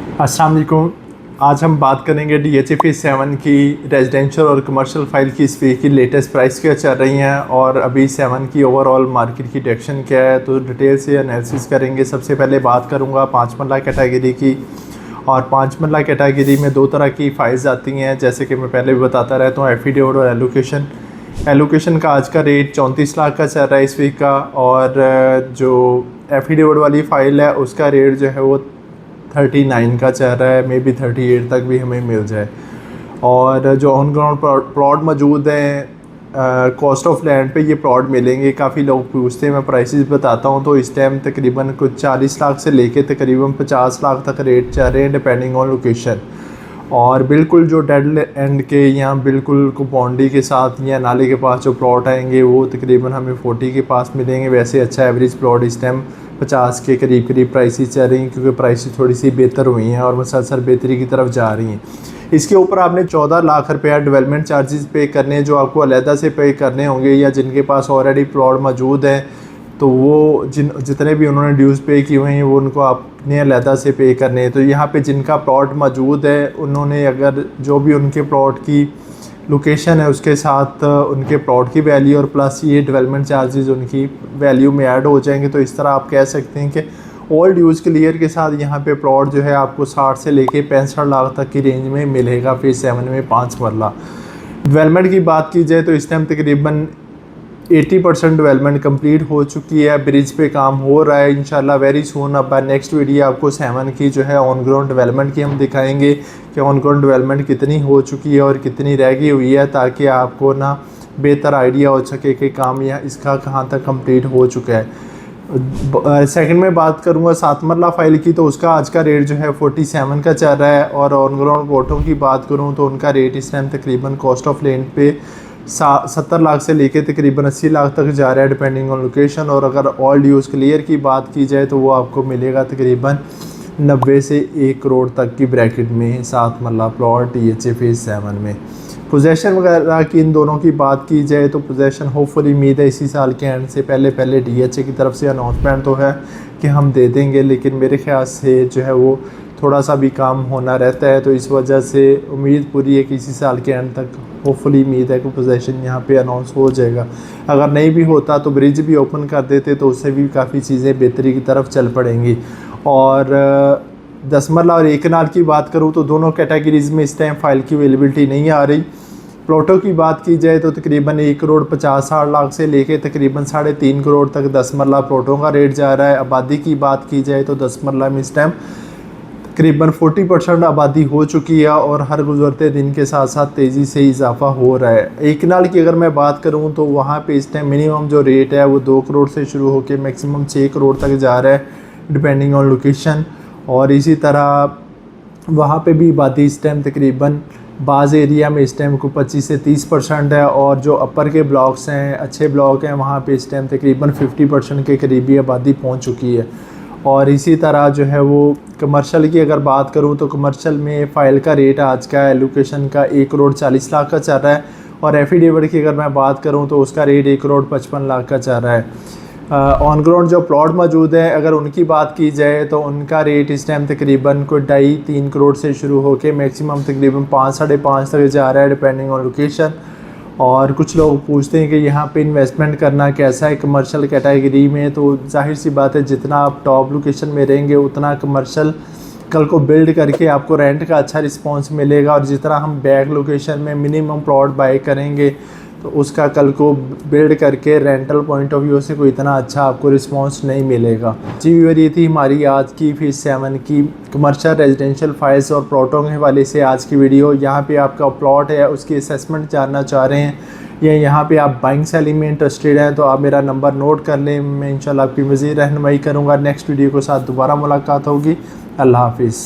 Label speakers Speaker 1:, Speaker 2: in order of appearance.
Speaker 1: अस्सलाम वालेकुम। आज हम बात करेंगे DHA फेज़ 7 की रेजिडेंशियल और कमर्शियल फ़ाइल की इस वीक की लेटेस्ट प्राइस क्या चल रही हैं और अभी 7 की ओवरऑल मार्केट की डायरेक्शन क्या है, तो डिटेल से एनालिसिस करेंगे। सबसे पहले बात करूंगा 5 मरला कैटेगरी की। और 5 मरला कैटेगरी में दो तरह की फ़ाइल्स आती हैं, जैसे कि मैं पहले भी बताता रहता हूँ, एफिडेविट और एलोकेशन। एलोकेशन का आज का रेट 34 लाख का चल रहा है इस वीक का, और जो एफिडेविट वाली फ़ाइल है उसका रेट जो है वो 39 का चल रहा है, मे बी 38 तक भी हमें मिल जाए। और जो ऑन ग्राउंड प्लॉट मौजूद हैं, कॉस्ट ऑफ लैंड पे ये प्लॉट मिलेंगे। काफ़ी लोग पूछते हैं, मैं प्राइसेस बताता हूँ। तो इस टाइम तकरीबन कुछ 40 लाख से लेके तकरीबन 50 लाख तक रेट चल रहे हैं, डिपेंडिंग ऑन लोकेशन। और बिल्कुल जो डेड एंड के यहाँ बिल्कुल बाउंड्री के साथ या नाले के पास जो प्लॉट आएंगे वो तकरीबन हमें 40 के पास मिलेंगे। वैसे अच्छा एवरेज प्लॉट इस टाइम 50 के करीब प्राइसेस चल रही हैं, क्योंकि प्राइसेस थोड़ी सी बेहतर हुई हैं और मुसलसल बेहतरी की तरफ जा रही हैं। इसके ऊपर आपने 14 लाख रुपया डेवलपमेंट चार्जेस पे करने, जो आपको अलहदा से पे करने होंगे, या जिनके पास ऑलरेडी प्लॉट मौजूद है तो वो जितने भी उन्होंने ड्यूज़ पे किए हुए हैं वो उनको आपने अलहदा से पे करने हैं। तो यहाँ पे जिनका प्लॉट मौजूद है उन्होंने अगर जो भी उनके प्लॉट की लोकेशन है उसके साथ उनके प्लॉट की वैल्यू और प्लस ये डेवलपमेंट चार्जेस उनकी वैल्यू में ऐड हो जाएंगे। तो इस तरह आप कह सकते हैं कि ऑल ड्यूज़ क्लियर के साथ यहाँ पे प्लॉट जो है आपको 60 से लेके 65 लाख तक की रेंज में मिलेगा फेज़ 7 में 5 मरला। डेवलपमेंट की बात की जाए तो इस टाइम तकरीबन 80% डेवलपमेंट कंप्लीट हो चुकी है। ब्रिज पे काम हो रहा है, इंशाल्लाह वेरी सून। अब नेक्स्ट वीडियो आपको 7 की जो है ऑन ग्राउंड डेवलपमेंट की हम दिखाएंगे कि ऑन ग्राउंड डेवलपमेंट कितनी हो चुकी है और कितनी रह गई हुई है, ताकि आपको ना बेहतर आइडिया हो सके कि काम यहाँ इसका कहाँ तक कंप्लीट हो चुका है। सेकंड में बात करूँगा 7 मरला फ़ाइल की, तो उसका आज का रेट जो है 47 का चल रहा है। और ऑन ग्राउंड प्लॉटों की बात करूँ तो उनका रेट इस टाइम तकरीबन कॉस्ट ऑफ लैंड पे 70 लाख से लेके तकरीबन 80 लाख तक जा रहा है, डिपेंडिंग ऑन लोकेशन। और अगर ऑल ड्यूज़ क्लियर की बात की जाए तो वो आपको मिलेगा तकरीबन 90 से 1 करोड़ तक की ब्रैकेट में 7 मरला प्लॉट DHA फेज़ 7 में। पोजेशन वगैरह की इन दोनों की बात की जाए तो पोजेशन होपफुली उम्मीद है इसी साल के एंड से पहले DHA की तरफ से अनाउंसमेंट तो है कि हम दे देंगे, लेकिन मेरे ख्याल से जो है वो थोड़ा सा भी काम होना रहता है। तो इस वजह से उम्मीद पूरी है कि इसी साल के एंड तक होपफुली उम्मीद है कि पोजेशन यहाँ पे अनाउंस हो जाएगा। अगर नहीं भी होता तो ब्रिज भी ओपन कर देते तो उससे भी काफ़ी चीज़ें बेहतरी की तरफ चल पड़ेंगी। और 10 मरला और 1 कनाल की बात करूँ तो दोनों कैटेगरीज़ में इस टाइम फ़ाइल की अवेलेबिलिटी नहीं आ रही। प्लॉटों की बात की जाए तो तकरीबन 1 करोड़ 50 लाख से लेके तकरीबन 3.5 करोड़ तक 10 मरला प्लॉटों का रेट जा रहा है। आबादी की बात की जाए तो 10 मरला में इस टाइम तकरीबन 40% आबादी हो चुकी है और हर गुजरते दिन के साथ साथ तेज़ी से इजाफा हो रहा है। 1 कनाल की अगर मैं बात करूं तो वहां पे इस टाइम मिनिमम जो रेट है वो 2 करोड़ से शुरू होकर मैक्सिमम 6 करोड़ तक जा रहा है, डिपेंडिंग ऑन लोकेशन। और इसी तरह वहाँ पे भी आबादी इस टाइम तकरीबन बाज़ एरिया में इस टाइम को 25 से 30% है, और जो अपर के ब्लॉक्स हैं, अच्छे ब्लॉक हैं, वहाँ पे इस टाइम तकरीबन 50% के करीबी आबादी पहुँच चुकी है। और इसी तरह जो है वो कमर्शियल की अगर बात करूँ तो कमर्शियल में फ़ाइल का रेट आज का एलोकेशन का 1 करोड़ 40 लाख का चल रहा है। और एफिडेविट की अगर मैं बात करूँ तो उसका रेट 1 करोड़ 55 लाख का चल रहा है। ऑन ग्राउंड जो प्लॉट मौजूद है अगर उनकी बात की जाए तो उनका रेट इस टाइम तकरीबन कोई 2.5-3 करोड़ से शुरू होकर मैक्सिमम तकरीबन 5-5.5 तक जा रहा है, डिपेंडिंग ऑन लोकेशन। और कुछ लोग पूछते हैं कि यहाँ पे इन्वेस्टमेंट करना कैसा है कमर्शियल कैटेगरी में, तो जाहिर सी बात है जितना आप टॉप लोकेशन में रहेंगे उतना कमर्शियल कल को बिल्ड करके आपको रेंट का अच्छा रिस्पांस मिलेगा। और जितना हम बैक लोकेशन में मिनिमम प्लॉट बाय करेंगे तो उसका कल को बिल्ड करके रेंटल पॉइंट ऑफ व्यू से कोई इतना अच्छा आपको रिस्पांस नहीं मिलेगा। जी व्यूअर, ये थी हमारी आज की फेज़ 7 की कमर्शियल रेजिडेंशियल फाइल्स और प्लॉटों के हवाले से आज की वीडियो। यहाँ पे आपका प्लॉट है उसकी असेसमेंट जानना चाह रहे हैं या यहाँ पे आप बाइंग सेलिंग में इंटरेस्टेड हैं तो आप मेरा नंबर नोट कर लें, मैं इंशाल्लाह आपकी मज़ीद रहनुमाई करूँगा। नेक्स्ट वीडियो के साथ दोबारा मुलाकात होगी। अल्लाह हाफिज़।